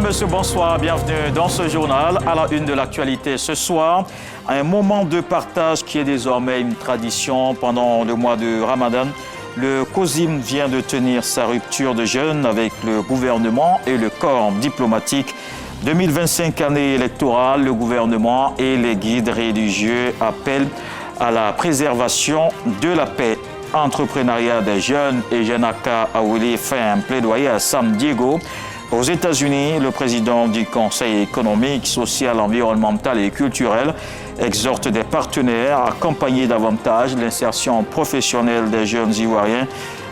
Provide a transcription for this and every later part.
Monsieur, bonsoir, bienvenue dans ce journal. À la une de l'actualité ce soir, un moment de partage qui est désormais une tradition pendant le mois de Ramadan. Le COSIM vient de tenir sa rupture de jeûne avec le gouvernement et le corps diplomatique. 2025 année électorale, le gouvernement et les guides religieux appellent à la préservation de la paix. Entrepreneuriat des jeunes et Janaka Aouli fait un plaidoyer à San Diego. Aux États-Unis, le président du Conseil économique, social, environnemental et culturel exhorte des partenaires à accompagner davantage l'insertion professionnelle des jeunes Ivoiriens.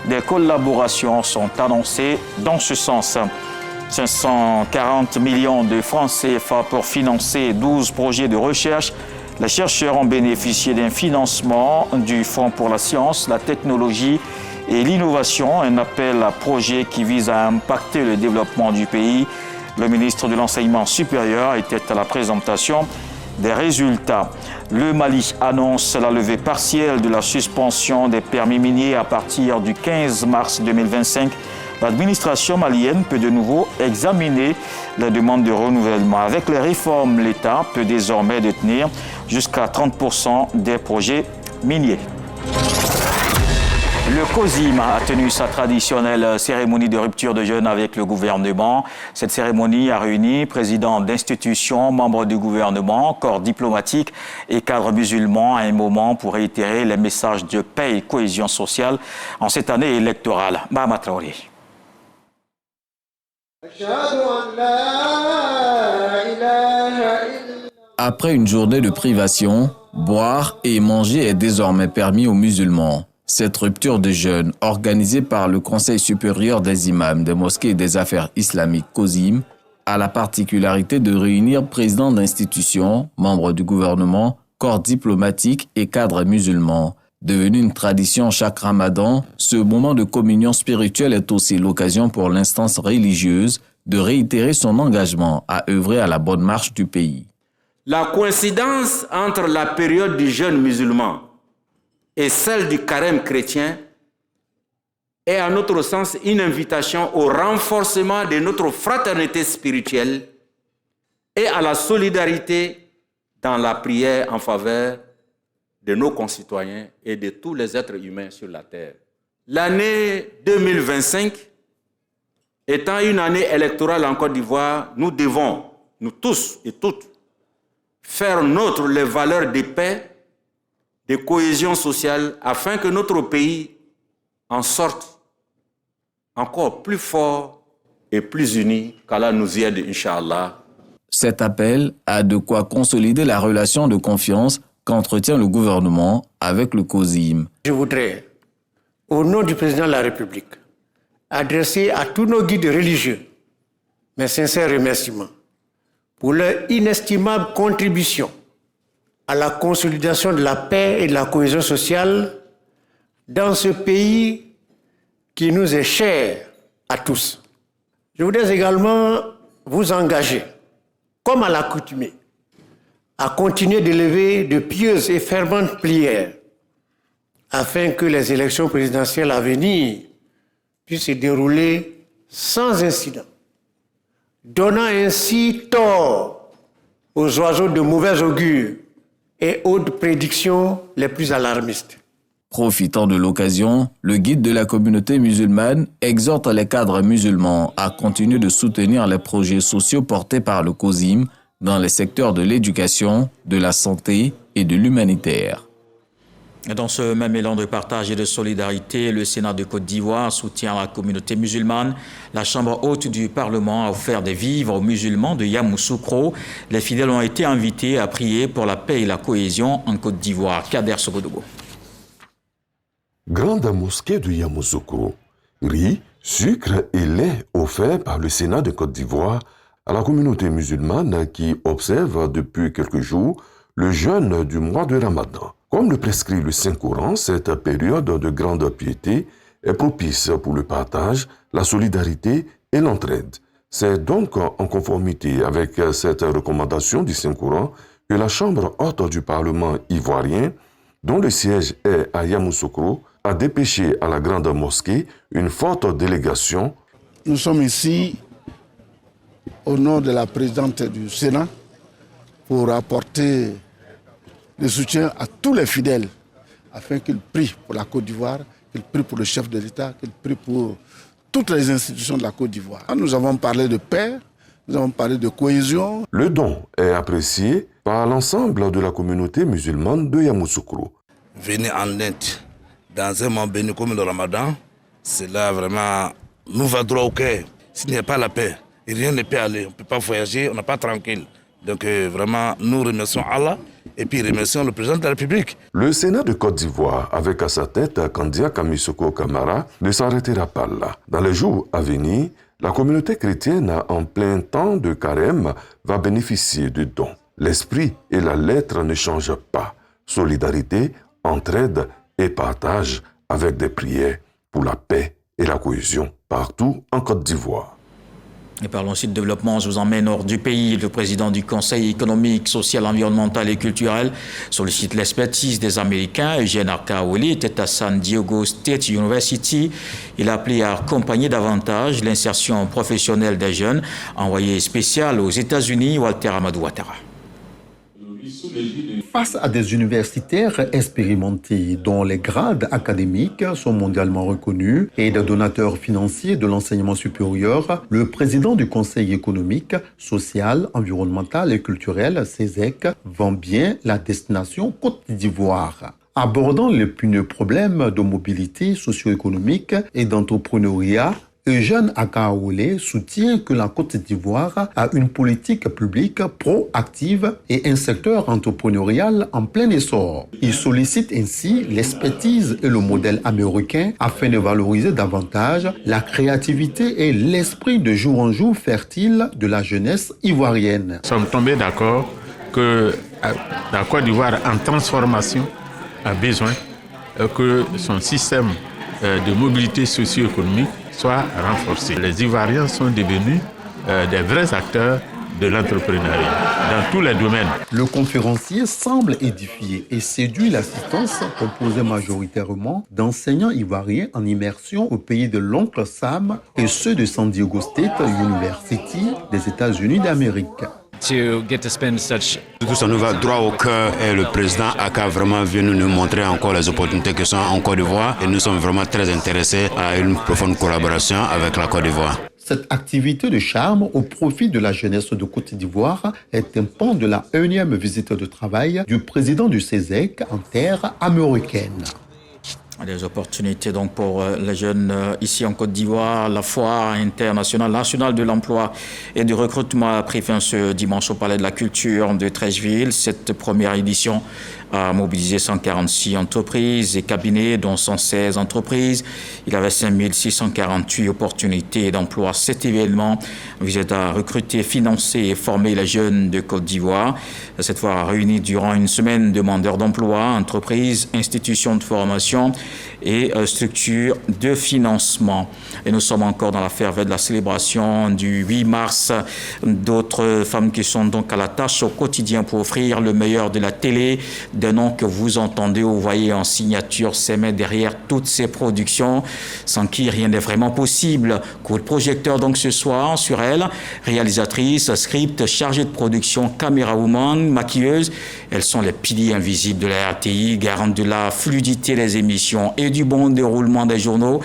Des collaborations sont annoncées dans ce sens. 540 millions de francs CFA pour financer 12 projets de recherche. Les chercheurs ont bénéficié d'un financement du Fonds pour la science, la technologie et l'innovation, un appel à projet qui vise à impacter le développement du pays. Le ministre de l'Enseignement supérieur était à la présentation des résultats. Le Mali annonce la levée partielle de la suspension des permis miniers à partir du 15 mars 2025. L'administration malienne peut de nouveau examiner les demandes de renouvellement. Avec les réformes, l'État peut désormais détenir jusqu'à 30% des projets miniers. Le COSIM a tenu sa traditionnelle cérémonie de rupture de jeûne avec le gouvernement. Cette cérémonie a réuni présidents d'institutions, membres du gouvernement, corps diplomatique et cadres musulmans à un moment pour réitérer les messages de paix et cohésion sociale en cette année électorale. Mahama Traoré. Après une journée de privation, boire et manger est désormais permis aux musulmans. Cette rupture de jeûne, organisée par le Conseil supérieur des imams des mosquées et des affaires islamiques COSIM, a la particularité de réunir présidents d'institutions, membres du gouvernement, corps diplomatique et cadres musulmans. Devenu une tradition chaque Ramadan, ce moment de communion spirituelle est aussi l'occasion pour l'instance religieuse de réitérer son engagement à œuvrer à la bonne marche du pays. La coïncidence entre la période du jeûne musulman et celle du carême chrétien est à notre sens une invitation au renforcement de notre fraternité spirituelle et à la solidarité dans la prière en faveur de nos concitoyens et de tous les êtres humains sur la terre. L'année 2025 étant une année électorale en Côte d'Ivoire, nous devons, nous tous et toutes, faire nôtre les valeurs de paix, de cohésion sociale, afin que notre pays en sorte encore plus fort et plus uni, qu'Allah nous y aide, Inch'Allah. Cet appel a de quoi consolider la relation de confiance qu'entretient le gouvernement avec le COSIM. Je voudrais, au nom du président de la République, adresser à tous nos guides religieux mes sincères remerciements pour leur inestimable contribution à la consolidation de la paix et de la cohésion sociale dans ce pays qui nous est cher à tous. Je voudrais également vous engager, comme à l'accoutumée, à continuer d'élever de pieuses et ferventes prières afin que les élections présidentielles à venir puissent se dérouler sans incident, donnant ainsi tort aux oiseaux de mauvais augure et aux prédictions les plus alarmistes. Profitant de l'occasion, le guide de la communauté musulmane exhorte les cadres musulmans à continuer de soutenir les projets sociaux portés par le COSIM dans les secteurs de l'éducation, de la santé et de l'humanitaire. Dans ce même élan de partage et de solidarité, le Sénat de Côte d'Ivoire soutient la communauté musulmane. La Chambre haute du Parlement a offert des vivres aux musulmans de Yamoussoukro. Les fidèles ont été invités à prier pour la paix et la cohésion en Côte d'Ivoire. Kader Sogodogo. Grande mosquée de Yamoussoukro. Riz, sucre et lait offerts par le Sénat de Côte d'Ivoire à la communauté musulmane qui observe depuis quelques jours le jeûne du mois de Ramadan. Comme le prescrit le Saint-Coran, cette période de grande piété est propice pour le partage, la solidarité et l'entraide. C'est donc en conformité avec cette recommandation du Saint-Coran que la Chambre haute du Parlement ivoirien, dont le siège est à Yamoussoukro, a dépêché à la grande mosquée une forte délégation. Nous sommes ici au nom de la présidente du Sénat pour apporter le soutien à tous les fidèles afin qu'ils prient pour la Côte d'Ivoire, qu'ils prient pour le chef de l'État, qu'ils prient pour toutes les institutions de la Côte d'Ivoire. Nous avons parlé de paix, nous avons parlé de cohésion. Le don est apprécié par l'ensemble de la communauté musulmane de Yamoussoukro. Venir en aide dans un moment béni comme le Ramadan, cela vraiment nous va droit au cœur. S'il n'y a pas la paix, rien ne peut aller. On ne peut pas voyager, on n'est pas tranquille. Donc vraiment, nous remercions Allah et puis remercions le président de la République. Le Sénat de Côte d'Ivoire, avec à sa tête Kandia Kamisoko Kamara, ne s'arrêtera pas là. Dans les jours à venir, la communauté chrétienne en plein temps de carême va bénéficier de dons. L'esprit et la lettre ne changent pas. Solidarité, entraide et partage avec des prières pour la paix et la cohésion partout en Côte d'Ivoire. Et parlons aussi de développement, je vous emmène hors du pays. Le président du Conseil économique, social, environnemental et culturel sollicite l'expertise des Américains. Eugène Arkaouli était à San Diego State University. Il a appelé à accompagner davantage l'insertion professionnelle des jeunes. Envoyé spécial aux États-Unis, Walter Amadou Ouattara. Face à des universitaires expérimentés dont les grades académiques sont mondialement reconnus et des donateurs financiers de l'enseignement supérieur, le président du Conseil économique, social, environnemental et culturel, CESEC, vend bien la destination Côte d'Ivoire. Abordant les puneux problèmes de mobilité socio-économique et d'entrepreneuriat, Eugène Akaole soutient que la Côte d'Ivoire a une politique publique proactive et un secteur entrepreneurial en plein essor. Il sollicite ainsi l'expertise et le modèle américain afin de valoriser davantage la créativité et l'esprit de jour en jour fertile de la jeunesse ivoirienne. Nous sommes tombés d'accord que la Côte d'Ivoire en transformation a besoin que son système de mobilité socio-économique soit renforcé. Les Ivoiriens sont devenus des vrais acteurs de l'entrepreneuriat dans tous les domaines. Le conférencier semble édifier et séduit l'assistance composée majoritairement d'enseignants ivoiriens en immersion au pays de l'oncle Sam et ceux de San Diego State University des États-Unis d'Amérique. Tout ça nous va droit au cœur et le président Aka vraiment venu nous montrer encore les opportunités qui sont en Côte d'Ivoire et nous sommes vraiment très intéressés à une profonde collaboration avec la Côte d'Ivoire. Cette activité de charme au profit de la jeunesse de Côte d'Ivoire est un pan de la 1e visite de travail du président du CESEC en terre américaine. Des opportunités donc pour les jeunes ici en Côte d'Ivoire. La foire internationale nationale de l'emploi et du recrutement a pris fin ce dimanche au Palais de la Culture de Treichville. Cette première édition a mobilisé 146 entreprises et cabinets, dont 116 entreprises. Il y avait 5648 opportunités d'emploi. Cet événement visait à recruter, financer et former les jeunes de Côte d'Ivoire. Cette foire a réuni durant une semaine demandeurs d'emploi, entreprises, institutions de formation et structures de financement. Et nous sommes encore dans la ferveur de la célébration du 8 mars. D'autres femmes qui sont donc à la tâche au quotidien pour offrir le meilleur de la télé, des noms que vous entendez ou voyez en signature s'aimer derrière toutes ces productions, sans qui rien n'est vraiment possible. Coup de projecteur donc ce soir sur elle, réalisatrice, script, chargée de production, caméra-woman, maquilleuse. Elles sont les piliers invisibles de la RTI, garantes de la fluidité des émissions et du bon déroulement des journaux.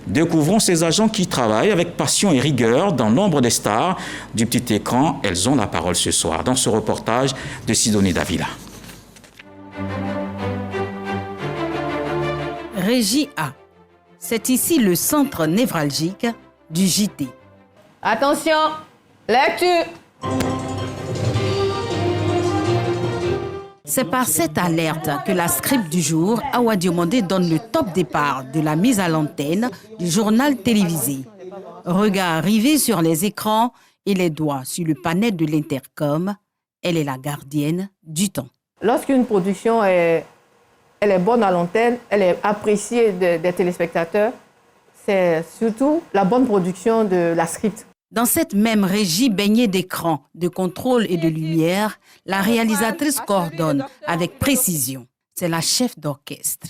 Découvrons ces agents qui travaillent avec passion et rigueur dans l'ombre des stars. Du petit écran, elles ont la parole ce soir dans ce reportage de Sidonie Davila. Régie A. C'est ici le centre névralgique du JT. Attention, lecture. C'est par cette alerte que la script du jour, Awa Diomandé, donne le top départ de la mise à l'antenne du journal télévisé. Regard rivé sur les écrans et les doigts sur le panel de l'intercom, elle est la gardienne du temps. Lorsqu'une production est bonne à l'antenne, elle est appréciée des téléspectateurs, c'est surtout la bonne production de la script. Dans cette même régie baignée d'écran, de contrôle et de lumière, la réalisatrice coordonne avec précision. C'est la chef d'orchestre.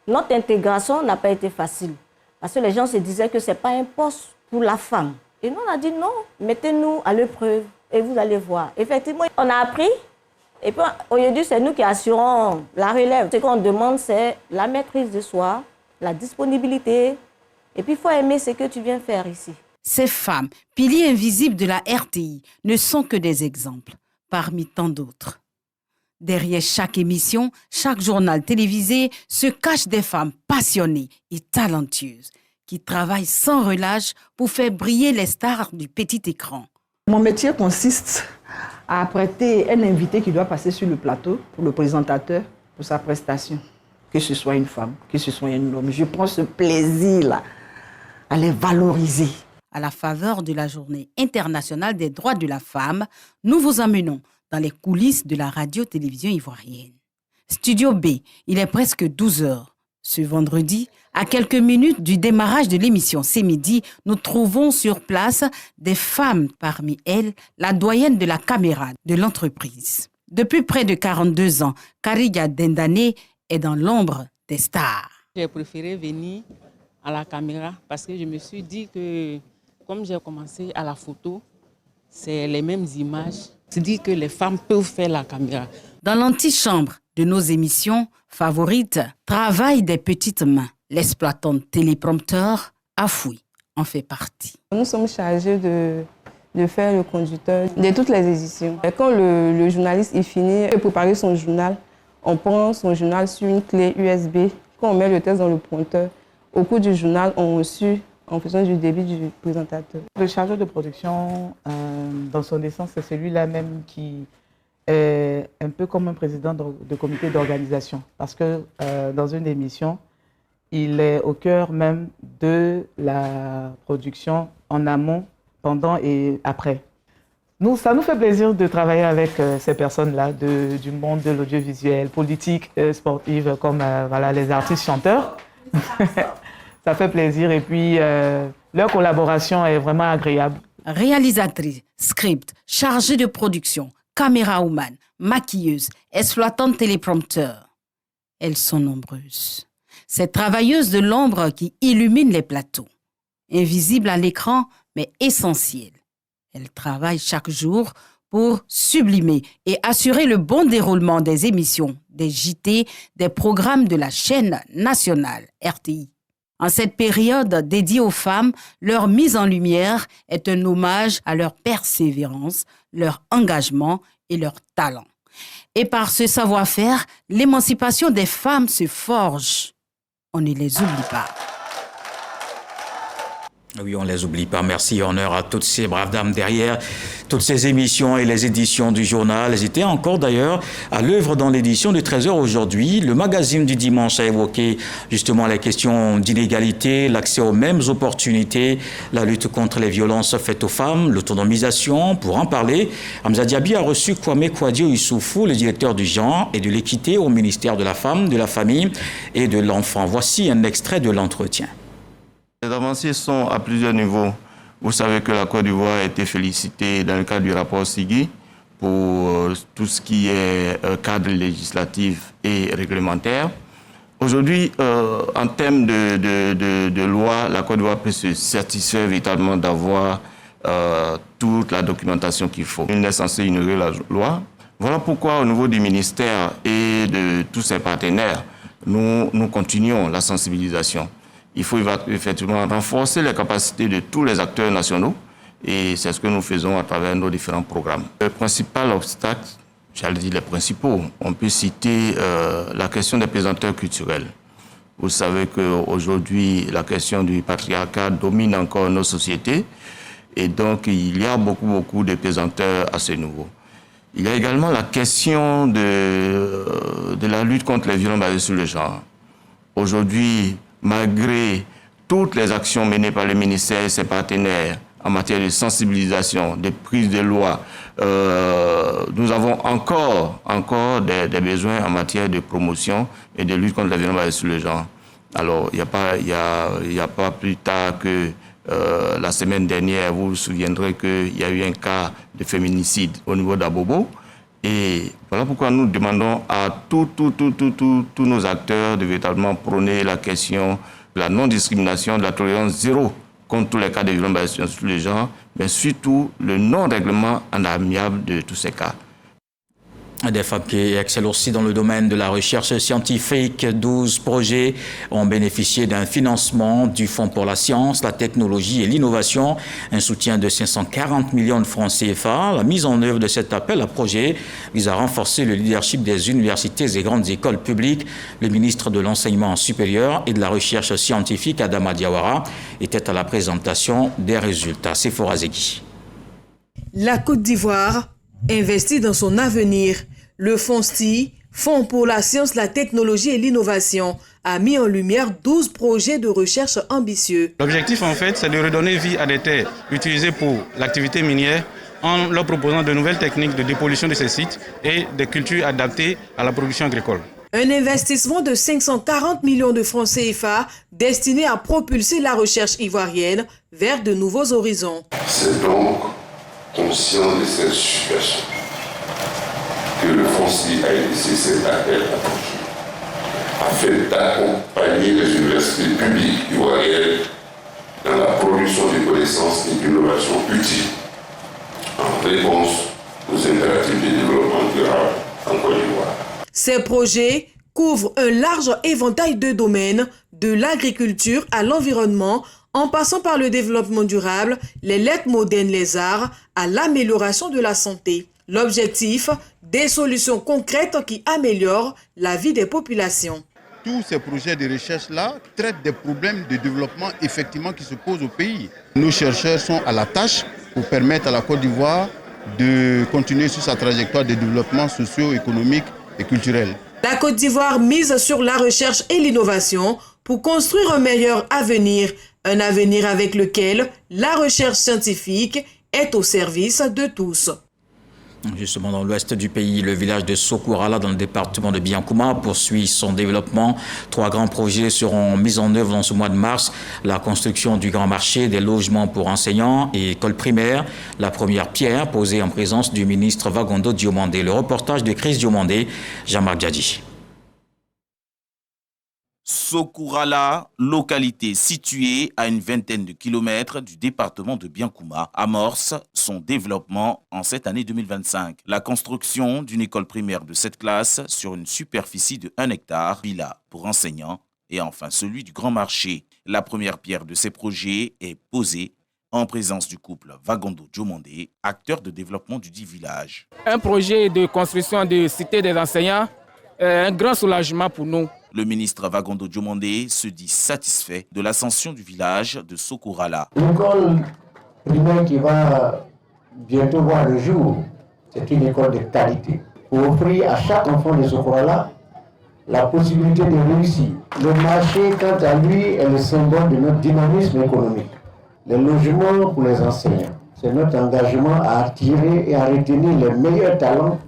Notre intégration n'a pas été facile parce que les gens se disaient que ce n'est pas un poste pour la femme. Et nous, on a dit non, mettez-nous à l'épreuve et vous allez voir. Effectivement, on a appris. Et puis, aujourd'hui, c'est nous qui assurons la relève. Ce qu'on demande, c'est la maîtrise de soi, la disponibilité. Et puis, il faut aimer ce que tu viens faire ici. Ces femmes, piliers invisibles de la RTI, ne sont que des exemples, parmi tant d'autres. Derrière chaque émission, chaque journal télévisé, se cachent des femmes passionnées et talentueuses qui travaillent sans relâche pour faire briller les stars du petit écran. Mon métier consiste à apprêter un invité qui doit passer sur le plateau pour le présentateur, pour sa prestation. Que ce soit une femme, que ce soit un homme. Je prends ce plaisir-là à les valoriser. À la faveur de la Journée internationale des droits de la femme, nous vous emmenons dans les coulisses de la radio-télévision ivoirienne. Studio B, il est presque 12 heures. Ce vendredi, à quelques minutes du démarrage de l'émission C'est midi, nous trouvons sur place des femmes, parmi elles, la doyenne de la caméra de l'entreprise. Depuis près de 42 ans, Kariga Dendane est dans l'ombre des stars. J'ai préféré venir à la caméra parce que je me suis dit que, comme j'ai commencé à la photo, c'est les mêmes images. Je dis que les femmes peuvent faire la caméra. Dans l'antichambre de nos émissions favorites, travail des petites mains. L'exploitante téléprompteur Afoui en fait partie. Nous sommes chargés de faire le conducteur de toutes les éditions. Et quand le journaliste est fini de préparer son journal, on prend son journal sur une clé USB. Quand on met le texte dans le pointeur, au cours du journal, on suit en fonction du débit du présentateur. Le chargeur de production, dans son essence, c'est celui-là même qui est un peu comme un président de comité d'organisation. Parce que dans une émission, il est au cœur même de la production en amont, pendant et après. Ça nous fait plaisir de travailler avec ces personnes-là du monde de l'audiovisuel, politique, sportive, comme les artistes chanteurs. Ça fait plaisir et puis leur collaboration est vraiment agréable. Réalisatrice, script, chargée de production, camérawoman, maquilleuse, exploitante téléprompteur. Elles sont nombreuses. Ces travailleuses de l'ombre qui illuminent les plateaux. Invisibles à l'écran, mais essentielles. Elles travaillent chaque jour pour sublimer et assurer le bon déroulement des émissions, des JT, des programmes de la chaîne nationale RTI. En cette période dédiée aux femmes, leur mise en lumière est un hommage à leur persévérance, leur engagement et leur talent. Et par ce savoir-faire, l'émancipation des femmes se forge. On ne les oublie pas. Oui, on ne les oublie pas. Merci, honneur à toutes ces braves dames derrière toutes ces émissions et les éditions du journal. Elles étaient encore d'ailleurs à l'œuvre dans l'édition de 13h aujourd'hui. Le magazine du dimanche a évoqué justement les questions d'inégalité, l'accès aux mêmes opportunités, la lutte contre les violences faites aux femmes, l'autonomisation. Pour en parler, Hamza Diaby a reçu Kwame Kwadio Issoufou, le directeur du genre et de l'équité au ministère de la Femme, de la Famille et de l'Enfant. Voici un extrait de l'entretien. Les avancées sont à plusieurs niveaux. Vous savez que la Côte d'Ivoire a été félicitée dans le cadre du rapport SIGI pour tout ce qui est cadre législatif et réglementaire. Aujourd'hui, en termes de loi, la Côte d'Ivoire peut se satisfaire véritablement d'avoir toute la documentation qu'il faut. Il est censé ignorer la loi. Voilà pourquoi au niveau du ministère et de tous ses partenaires, nous continuons la sensibilisation. Il faut effectivement renforcer les capacités de tous les acteurs nationaux et c'est ce que nous faisons à travers nos différents programmes. Le principal obstacle, j'allais dire les principaux, on peut citer la question des pesanteurs culturels. Vous savez qu'aujourd'hui, la question du patriarcat domine encore nos sociétés et donc il y a beaucoup de pesanteurs à ce niveau. Il y a également la question de la lutte contre les violences basées sur le genre. Aujourd'hui, malgré toutes les actions menées par le ministère et ses partenaires en matière de sensibilisation, de prise de loi, nous avons encore des besoins en matière de promotion et de lutte contre la violence basée sur le genre. Alors, il n'y a pas plus tard que la semaine dernière, vous vous souviendrez qu'il y a eu un cas de féminicide au niveau d'Abobo. Et voilà pourquoi nous demandons à tous nos acteurs de véritablement prôner la question de la non-discrimination, de la tolérance zéro contre tous les cas de violence sur tous les genres, mais surtout le non-règlement en amiable de tous ces cas. Des femmes qui excellent aussi dans le domaine de la recherche scientifique. 12 projets ont bénéficié d'un financement du Fonds pour la science, la technologie et l'innovation, un soutien de 540 millions de francs CFA. La mise en œuvre de cet appel à projet vise à renforcer le leadership des universités et grandes écoles publiques. Le ministre de l'Enseignement supérieur et de la Recherche scientifique, Adama Diawara, était à la présentation des résultats. Sephora Zegui. La Côte d'Ivoire investit dans son avenir. Le FONSTI, Fonds pour la science, la technologie et l'innovation, a mis en lumière 12 projets de recherche ambitieux. L'objectif, en fait, c'est de redonner vie à des terres utilisées pour l'activité minière en leur proposant de nouvelles techniques de dépollution de ces sites et des cultures adaptées à la production agricole. Un investissement de 540 millions de francs CFA destiné à propulser la recherche ivoirienne vers de nouveaux horizons. C'est donc conscient de cette situation que le FONSTI a initié cet appel à projet afin d'accompagner les universités publiques ivoiriennes dans la production de connaissances et d'innovations utiles en réponse aux impératifs de développement durable en Côte d'Ivoire. Ces projets couvrent un large éventail de domaines, de l'agriculture à l'environnement, en passant par le développement durable, les lettres modernes, les arts, à l'amélioration de la santé. L'objectif, des solutions concrètes qui améliorent la vie des populations. Tous ces projets de recherche-là traitent des problèmes de développement effectivement qui se posent au pays. Nos chercheurs sont à la tâche pour permettre à la Côte d'Ivoire de continuer sur sa trajectoire de développement socio-économique et culturel. La Côte d'Ivoire mise sur la recherche et l'innovation pour construire un meilleur avenir, un avenir avec lequel la recherche scientifique est au service de tous. Justement, dans l'ouest du pays, le village de Sokourala, dans le département de Biankouma, poursuit son développement. 3 grands projets seront mis en œuvre dans ce mois de mars. La construction du grand marché, des logements pour enseignants et écoles primaires. La première pierre posée en présence du ministre Vagondo Diomandé. Le reportage de Chris Diomandé, Jean-Marc Djadji. Sokourala, localité située à une vingtaine de kilomètres du département de Biankouma, amorce son développement en cette année 2025. La construction d'une école primaire de 7 classes sur une superficie de 1 hectare, villa pour enseignants et enfin celui du Grand Marché. La première pierre de ces projets est posée en présence du couple Vagondo Diomandé, acteur de développement du dit village. Un projet de construction de cité des enseignants est un grand soulagement pour nous. Le ministre Vagondo Diomandé se dit satisfait de l'ascension du village de Sokourala. L'école primaire qui va bientôt voir le jour, c'est une école de qualité pour offrir à chaque enfant de Sokourala la possibilité de réussir. Le marché, quant à lui, est le symbole de notre dynamisme économique. Les logements pour les enseignants, c'est notre engagement à attirer et à retenir les meilleurs talents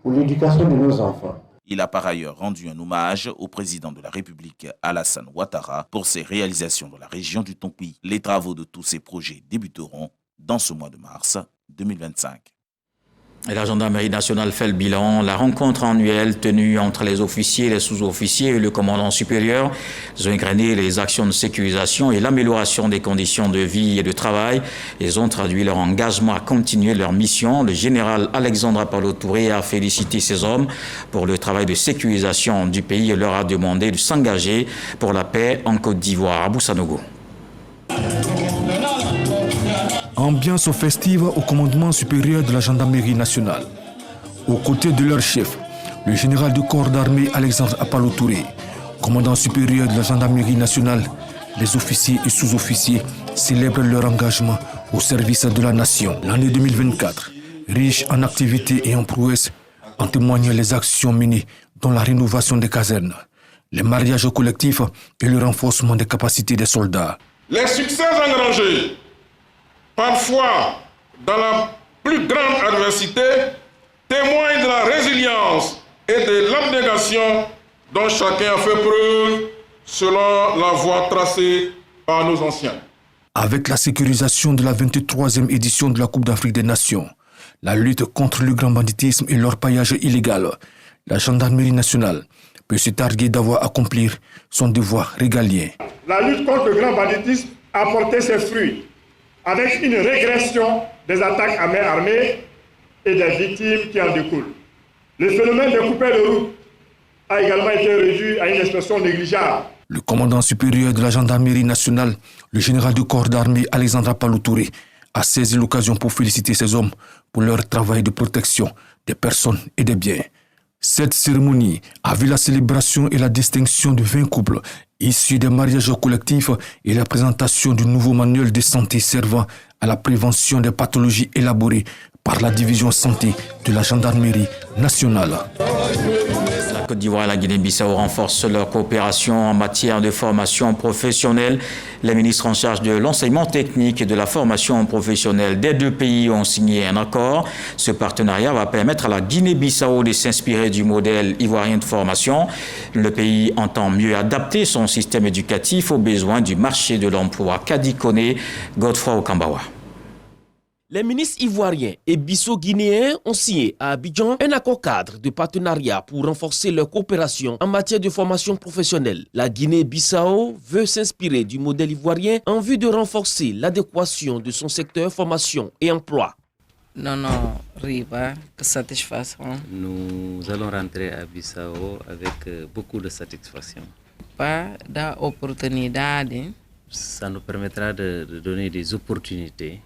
pour l'éducation de nos enfants. Il a par ailleurs rendu un hommage au président de la République, Alassane Ouattara, pour ses réalisations dans la région du Tonki. Les travaux de tous ces projets débuteront dans ce mois de mars 2025. Et la gendarmerie nationale fait le bilan. La rencontre annuelle tenue entre les officiers, les sous-officiers et le commandant supérieur. Ils ont égrené les actions de sécurisation et l'amélioration des conditions de vie et de travail. Ils ont traduit leur engagement à continuer leur mission. Le général Alexandre Apollo Touré a félicité ces hommes pour le travail de sécurisation du pays et leur a demandé de s'engager pour la paix en Côte d'Ivoire. Abou Sanogo. Ambiance festive au commandement supérieur de la gendarmerie nationale. Aux côtés de leur chef, le général du corps d'armée Alexandre Apollo Touré, commandant supérieur de la gendarmerie nationale, les officiers et sous-officiers célèbrent leur engagement au service de la nation. L'année 2024, riche en activités et en prouesses, en témoignent les actions menées dans la rénovation des casernes, les mariages collectifs et le renforcement des capacités des soldats. Les succès engrangés, parfois dans la plus grande adversité, témoignent de la résilience et de l'abnégation dont chacun a fait preuve selon la voie tracée par nos anciens. Avec la sécurisation de la 23e édition de la Coupe d'Afrique des Nations, la lutte contre le grand banditisme et l'orpaillage illégal, la gendarmerie nationale peut se targuer d'avoir accompli son devoir régalien. La lutte contre le grand banditisme a porté ses fruits, avec une régression des attaques à main armée et des victimes qui en découlent. Le phénomène des coupeurs de route a également été réduit à une expression négligeable. Le commandant supérieur de la gendarmerie nationale, le général du corps d'armée Alexandre Apalou-Touré, a saisi l'occasion pour féliciter ces hommes pour leur travail de protection des personnes et des biens. Cette cérémonie a vu la célébration et la distinction de 20 couples issus des mariages collectifs et la présentation du nouveau manuel de santé servant à la prévention des pathologies élaborées par la division santé de la gendarmerie nationale. La Côte d'Ivoire et la Guinée-Bissau renforcent leur coopération en matière de formation professionnelle. Les ministres en charge de l'enseignement technique et de la formation professionnelle des deux pays ont signé un accord. Ce partenariat va permettre à la Guinée-Bissau de s'inspirer du modèle ivoirien de formation. Le pays entend mieux adapter son système éducatif aux besoins du marché de l'emploi. Kadi Kone, Godefroy Okambawa. Les ministres ivoiriens et bissau-guinéens ont signé à Abidjan un accord cadre de partenariat pour renforcer leur coopération en matière de formation professionnelle. La Guinée-Bissau veut s'inspirer du modèle ivoirien en vue de renforcer l'adéquation de son secteur formation et emploi. Non, Riba, que satisfaction. Nous allons rentrer à Bissau avec beaucoup de satisfaction. Pas d'opportunité. Ça nous permettra de donner des opportunités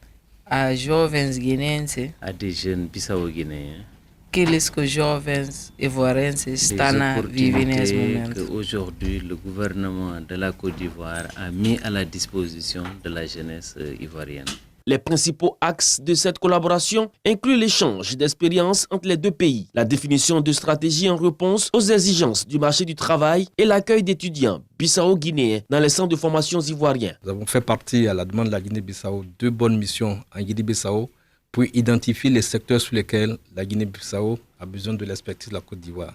a jovens guineenses, à des jeunes bissau-guinéens, aqueles que jovens ivoirenses estão a viver nesse momento. Aujourd'hui, le gouvernement de la Côte d'Ivoire a mis à la disposition de la jeunesse ivoirienne. Les principaux axes de cette collaboration incluent l'échange d'expériences entre les deux pays, la définition de stratégies en réponse aux exigences du marché du travail et l'accueil d'étudiants bissau-guinéens dans les centres de formation ivoiriens. Nous avons fait partie, à la demande de la Guinée-Bissau, 2 bonnes missions en Guinée-Bissau pour identifier les secteurs sur lesquels la Guinée-Bissau a besoin de l'expertise de la Côte d'Ivoire.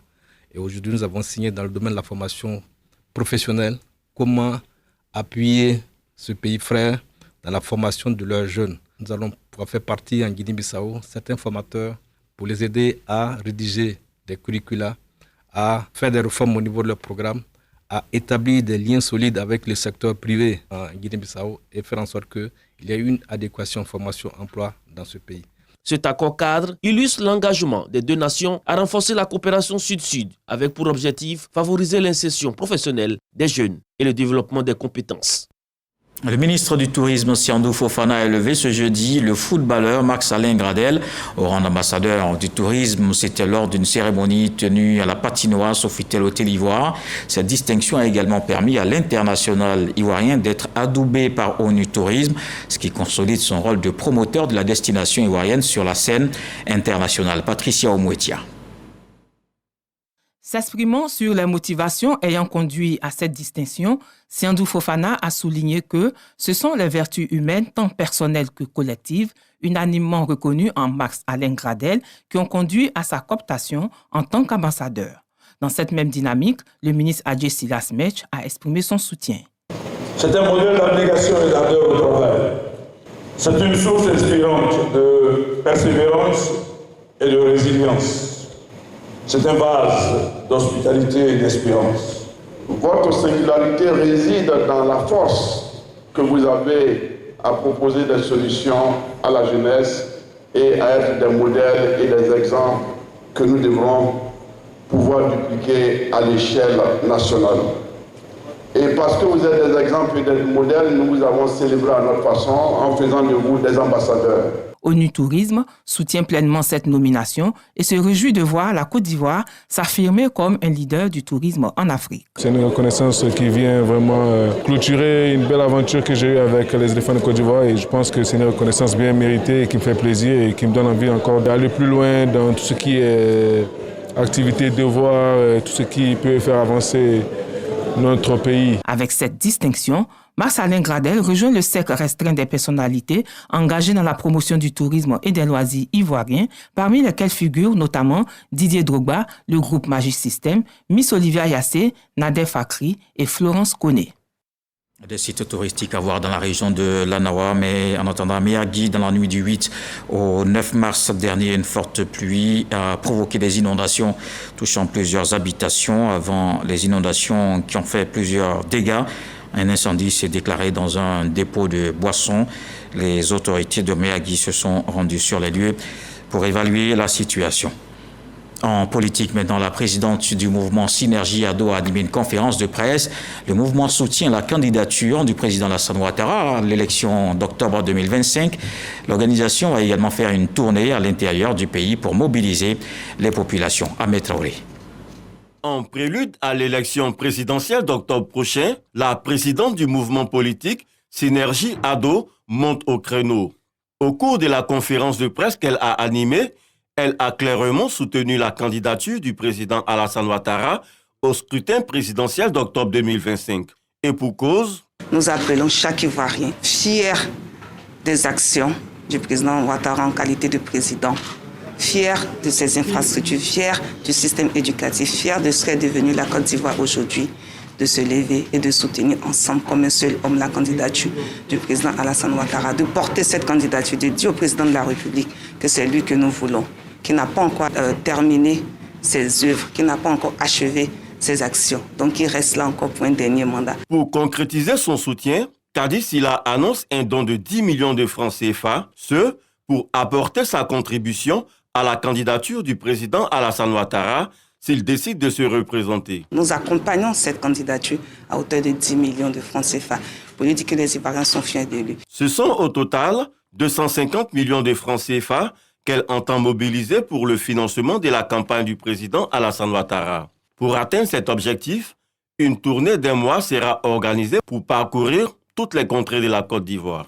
Et aujourd'hui, nous avons signé dans le domaine de la formation professionnelle comment appuyer ce pays frère dans la formation de leurs jeunes. Nous allons pouvoir faire partie en Guinée-Bissau certains formateurs pour les aider à rédiger des curricula, à faire des réformes au niveau de leur programme, à établir des liens solides avec le secteur privé en Guinée-Bissau et faire en sorte qu'il y ait une adéquation formation-emploi dans ce pays. Cet accord cadre illustre l'engagement des deux nations à renforcer la coopération sud-sud avec pour objectif favoriser l'insertion professionnelle des jeunes et le développement des compétences. Le ministre du Tourisme, Siandou Fofana, a élevé ce jeudi le footballeur Max-Alain Gradel au rang d'ambassadeur du tourisme. C'était lors d'une cérémonie tenue à la patinoire Sofitel Hôtel Ivoire. Cette distinction a également permis à l'international ivoirien d'être adoubé par ONU Tourisme, ce qui consolide son rôle de promoteur de la destination ivoirienne sur la scène internationale. Patricia Omouetia. S'exprimant sur les motivations ayant conduit à cette distinction, Siandou Fofana a souligné que ce sont les vertus humaines, tant personnelles que collectives, unanimement reconnues en Max-Alain Gradel, qui ont conduit à sa cooptation en tant qu'ambassadeur. Dans cette même dynamique, le ministre Adjé Silas Mech a exprimé son soutien. C'est un modèle d'abnégation et d'ardeur au travail. C'est une source inspirante de persévérance et de résilience. C'est un vase d'hospitalité et d'espérance. Votre singularité réside dans la force que vous avez à proposer des solutions à la jeunesse et à être des modèles et des exemples que nous devrons pouvoir dupliquer à l'échelle nationale. Et parce que vous êtes des exemples et des modèles, nous vous avons célébré à notre façon en faisant de vous des ambassadeurs. ONU Tourisme soutient pleinement cette nomination et se réjouit de voir la Côte d'Ivoire s'affirmer comme un leader du tourisme en Afrique. C'est une reconnaissance qui vient vraiment clôturer une belle aventure que j'ai eue avec les éléphants de Côte d'Ivoire et je pense que c'est une reconnaissance bien méritée et qui me fait plaisir et qui me donne envie encore d'aller plus loin dans tout ce qui est activité, devoir, tout ce qui peut faire avancer notre pays. Avec cette distinction, Max-Alain Gradel rejoint le cercle restreint des personnalités engagées dans la promotion du tourisme et des loisirs ivoiriens, parmi lesquels figurent notamment Didier Drogba, le groupe Magic System, Miss Olivia Yassé, Nader Fakri et Florence Koné. Des sites touristiques à voir dans la région de l'Anawa, mais en attendant, à Miyagi, dans la nuit du 8 au 9 mars dernier, une forte pluie a provoqué des inondations touchant plusieurs habitations avant les inondations qui ont fait plusieurs dégâts Un incendie s'est déclaré dans un dépôt de boissons. Les autorités de Meyagui se sont rendues sur les lieux pour évaluer la situation. En politique, maintenant, la présidente du mouvement Synergie Ado a animé une conférence de presse. Le mouvement soutient la candidature du président Alassane Ouattara à l'élection d'octobre 2025. L'organisation va également faire une tournée à l'intérieur du pays pour mobiliser les populations. Ahmed Traoré. En prélude à l'élection présidentielle d'octobre prochain, la présidente du mouvement politique Synergie Ado monte au créneau. Au cours de la conférence de presse qu'elle a animée, elle a clairement soutenu la candidature du président Alassane Ouattara au scrutin présidentiel d'octobre 2025. Et pour cause, nous appelons chaque Ivoirien fier des actions du président Ouattara en qualité de président, fier de ses infrastructures, fier du système éducatif, fier de ce qu'est devenu la Côte d'Ivoire aujourd'hui, de se lever et de soutenir ensemble comme un seul homme la candidature du président Alassane Ouattara, de porter cette candidature, de dire au président de la République que c'est lui que nous voulons, qui n'a pas encore terminé ses œuvres, qui n'a pas encore achevé ses actions. Donc il reste là encore pour un dernier mandat. Pour concrétiser son soutien, Kadi Sila annonce un don de 10 millions de francs CFA, ce pour apporter sa contribution à la candidature du président Alassane Ouattara s'il décide de se représenter. Nous accompagnons cette candidature à hauteur de 10 millions de francs CFA pour lui dire que les Ivoiriens sont fiers de lui. Ce sont au total 250 millions de francs CFA qu'elle entend mobiliser pour le financement de la campagne du président Alassane Ouattara. Pour atteindre cet objectif, une tournée d'un mois sera organisée pour parcourir toutes les contrées de la Côte d'Ivoire.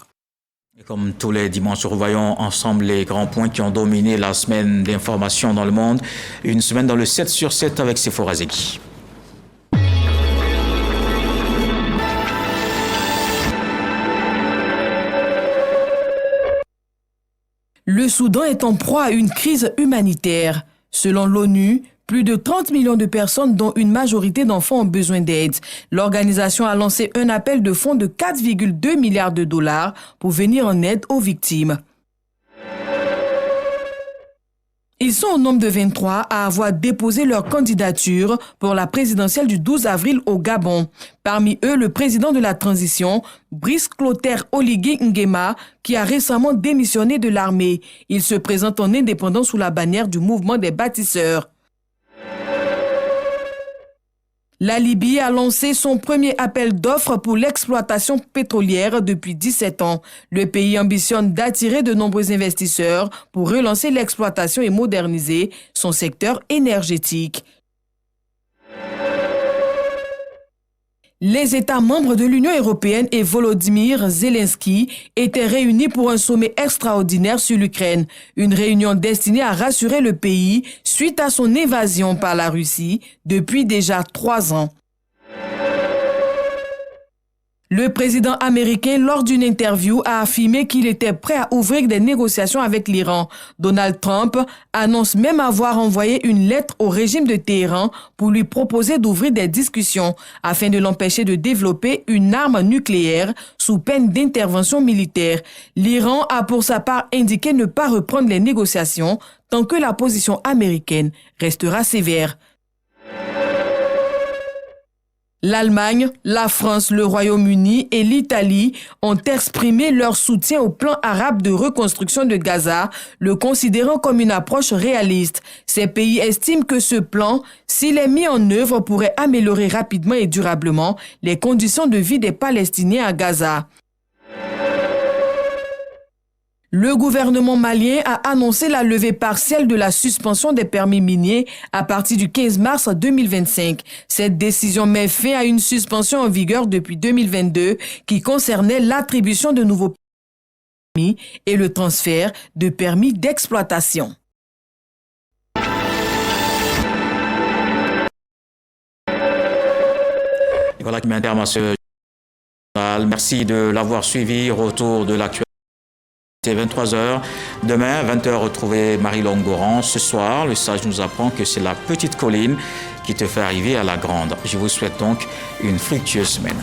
Comme tous les dimanches, revoyons ensemble les grands points qui ont dominé la semaine d'information dans le monde. Une semaine dans le 7 sur 7 avec Sephora Zeki. Le Soudan est en proie à une crise humanitaire. Selon l'ONU, plus de 30 millions de personnes, dont une majorité d'enfants, ont besoin d'aide. L'organisation a lancé un appel de fonds de 4,2 milliards de dollars pour venir en aide aux victimes. Ils sont au nombre de 23 à avoir déposé leur candidature pour la présidentielle du 12 avril au Gabon. Parmi eux, le président de la transition, Brice Clotaire Oligui Nguema, qui a récemment démissionné de l'armée. Il se présente en indépendant sous la bannière du mouvement des bâtisseurs. La Libye a lancé son premier appel d'offres pour l'exploitation pétrolière depuis 17 ans. Le pays ambitionne d'attirer de nombreux investisseurs pour relancer l'exploitation et moderniser son secteur énergétique. Les États membres de l'Union européenne et Volodymyr Zelensky étaient réunis pour un sommet extraordinaire sur l'Ukraine. Une réunion destinée à rassurer le pays suite à son invasion par la Russie depuis déjà 3 ans. Le président américain, lors d'une interview, a affirmé qu'il était prêt à ouvrir des négociations avec l'Iran. Donald Trump annonce même avoir envoyé une lettre au régime de Téhéran pour lui proposer d'ouvrir des discussions afin de l'empêcher de développer une arme nucléaire sous peine d'intervention militaire. L'Iran a pour sa part indiqué ne pas reprendre les négociations tant que la position américaine restera sévère. L'Allemagne, la France, le Royaume-Uni et l'Italie ont exprimé leur soutien au plan arabe de reconstruction de Gaza, le considérant comme une approche réaliste. Ces pays estiment que ce plan, s'il est mis en œuvre, pourrait améliorer rapidement et durablement les conditions de vie des Palestiniens à Gaza. Le gouvernement malien a annoncé la levée partielle de la suspension des permis miniers à partir du 15 mars 2025. Cette décision met fin à une suspension en vigueur depuis 2022 qui concernait l'attribution de nouveaux permis et le transfert de permis d'exploitation. Et voilà qui met un terme à ce journal. Merci de l'avoir suivi. Retour de l'actualité. C'est 23h. Demain, 20h, retrouvez Marie-Longue Goran. Ce soir, le sage nous apprend que c'est la petite colline qui te fait arriver à la grande. Je vous souhaite donc une fructueuse semaine.